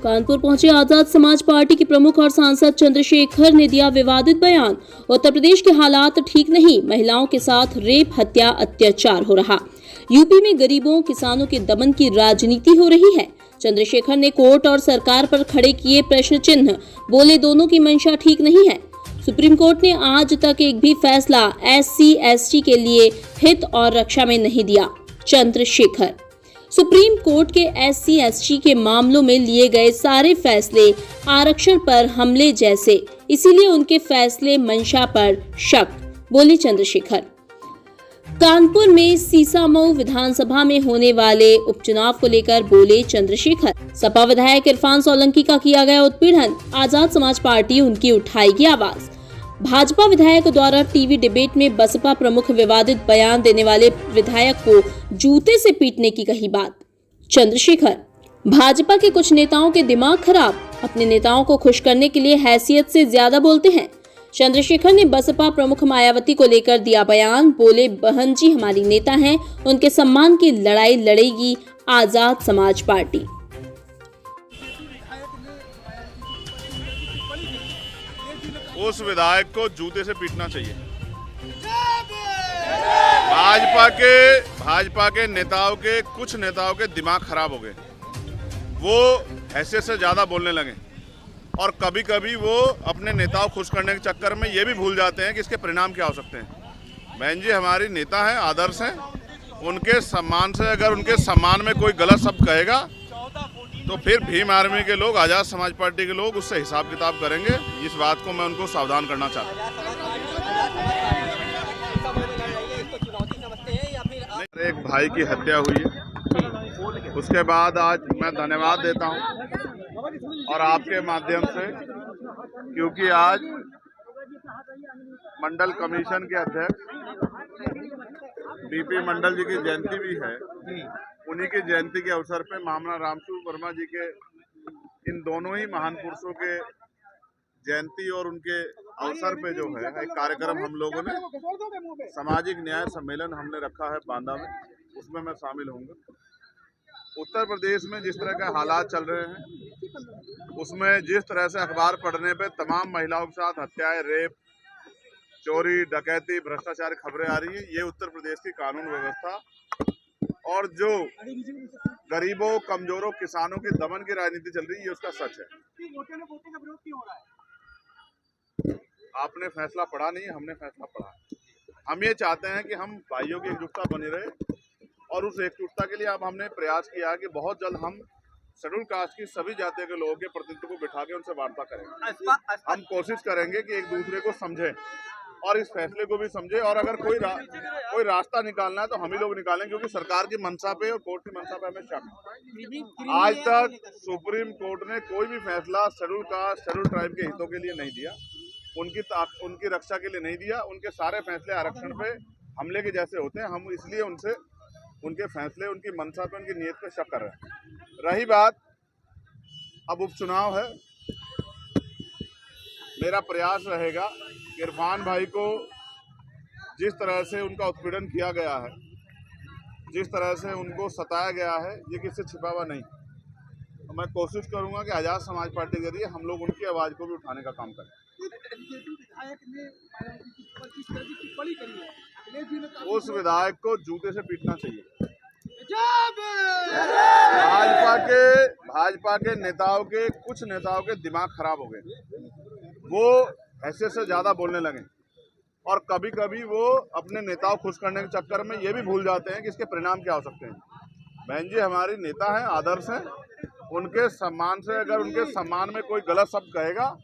कानपुर पहुंचे आजाद समाज पार्टी के प्रमुख और सांसद चंद्रशेखर ने दिया विवादित बयान। उत्तर प्रदेश के हालात ठीक नहीं, महिलाओं के साथ रेप, हत्या, अत्याचार हो रहा। यूपी में गरीबों, किसानों के दमन की राजनीति हो रही है। चंद्रशेखर ने कोर्ट और सरकार पर खड़े किए प्रश्न चिन्ह, बोले दोनों की मंशा ठीक नहीं है। सुप्रीम कोर्ट ने आज तक एक भी फैसला SC/ST के लिए हित और रक्षा में नहीं दिया। चंद्रशेखर सुप्रीम कोर्ट के SC/ST के मामलों में लिए गए सारे फैसले आरक्षण पर हमले जैसे, इसीलिए उनके फैसले मंशा पर शक, बोले चंद्रशेखर। कानपुर में सीसामऊ विधानसभा में होने वाले उपचुनाव को लेकर बोले चंद्रशेखर। सपा विधायक इरफान सोलंकी का किया गया उत्पीड़न, आजाद समाज पार्टी उनकी उठाएगी आवाज। भाजपा विधायक द्वारा टीवी डिबेट में बसपा प्रमुख विवादित बयान देने वाले विधायक को जूते से पीटने की कही बात। चंद्रशेखर भाजपा के कुछ नेताओं के दिमाग खराब, अपने नेताओं को खुश करने के लिए हैसियत से ज्यादा बोलते हैं। चंद्रशेखर ने बसपा प्रमुख मायावती को लेकर दिया बयान, बोले बहन जी हमारी नेता हैं, उनके सम्मान की लड़ाई लड़ेगी आजाद समाज पार्टी। उस विधायक को जूते से पीटना चाहिए। भाजपा के नेताओं के कुछ नेताओं के दिमाग खराब हो गए, वो हैसियत से ज्यादा बोलने लगे और कभी कभी वो अपने नेताओं खुश करने के चक्कर में ये भी भूल जाते हैं कि इसके परिणाम क्या हो सकते हैं। बहन जी हमारी नेता हैं, आदर्श हैं, उनके सम्मान से अगर उनके सम्मान में कोई गलत शब्द कहेगा तो फिर भीम आर्मी के लोग, आजाद समाज पार्टी के लोग उससे हिसाब किताब करेंगे। इस बात को मैं उनको सावधान करना चाहता हूँ। एक भाई की हत्या हुई है, उसके बाद आज मैं धन्यवाद देता हूँ और आपके माध्यम से, क्योंकि आज मंडल कमीशन के अध्यक्ष DP मंडल जी की जयंती भी है। उन्हीं की जयंती के अवसर पे मामला रामसूर वर्मा जी के, इन दोनों ही महान पुरुषों के जयंती और उनके अवसर पे जो है एक कार्यक्रम हम लोगों ने सामाजिक न्याय सम्मेलन हमने रखा है बांदा में, उसमें मैं शामिल होऊंगा। उत्तर प्रदेश में जिस तरह के हालात चल रहे हैं, उसमें जिस तरह से अखबार पढ़ने पे तमाम महिलाओं के साथ हत्याएं, रेप, चोरी, डकैती, भ्रष्टाचार खबरें आ रही है, ये उत्तर प्रदेश की कानून व्यवस्था और जो गरीबों, कमजोरों, किसानों के दमन की राजनीति चल रही है, ये उसका सच है। आपने फैसला पढ़ा नहीं, हमने फैसला पढ़ा। हम ये चाहते हैं कि हम भाइयों की एकजुटता बनी रहे और उस एकजुटता के लिए अब हमने प्रयास किया कि बहुत जल्द हम शेड्यूल कास्ट की सभी जातियों के लोगों के प्रतिनिधित्व को बिठा के उनसे वार्ता करेंगे। हम कोशिश करेंगे कि एक दूसरे को समझें और इस फैसले को भी समझे, और अगर कोई रास्ता निकालना है तो हम ही लोग निकालें, क्योंकि सरकार की मंशा पे और कोर्ट की मंशा पे हमें शक है। आज तक सुप्रीम कोर्ट ने कोई भी फैसला शेड्यूल कास्ट, शेड्यूल ट्राइब के हितों के लिए नहीं दिया, उनकी रक्षा के लिए नहीं दिया। उनके सारे फैसले आरक्षण पे हमले के जैसे होते हैं। हम इसलिए उनसे उनके फैसले, उनकी मंशा पे, उनकी नीयत पे शक कर रहे हैं। रही बात, अब उपचुनाव है, मेरा प्रयास रहेगा इरफान भाई को जिस तरह से उनका उत्पीड़न किया गया है, जिस तरह से उनको सताया गया है, ये किसी से छिपा हुआ नहीं। तो मैं कोशिश करूंगा कि आजाद समाज पार्टी के जरिए हम लोग उनकी आवाज को भी उठाने का काम करें। उस विधायक को जूते से पीटना चाहिए। भाजपा के नेताओं के कुछ नेताओं के दिमाग खराब हो गए, वो हैसियत से ज्यादा बोलने लगे और कभी कभी वो अपने नेताओं खुश करने के चक्कर में ये भी भूल जाते हैं कि इसके परिणाम क्या हो सकते हैं। बहन जी हमारी नेता हैं, आदर्श हैं, उनके सम्मान से अगर उनके सम्मान में कोई गलत शब्द कहेगा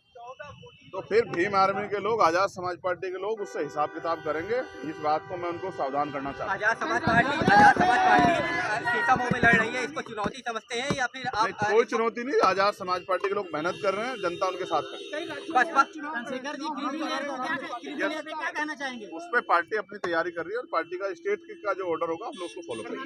तो फिर भीम आर्मी के लोग, आजाद समाज पार्टी के लोग उससे हिसाब किताब करेंगे। इस बात को मैं उनको सावधान करना चाहता हूँ। आजाद समाज पार्टी सीतामऊ में लड़ रही है, इसको चुनौती समझते हैं या फिर आप? कोई चुनौती नहीं, आजाद समाज पार्टी के लोग मेहनत कर रहे हैं, जनता उनके साथ है। उस पर पार्टी अपनी तैयारी कर रही है और पार्टी का स्टेट का जो ऑर्डर होगा हम लोग उसको फॉलो करेंगे।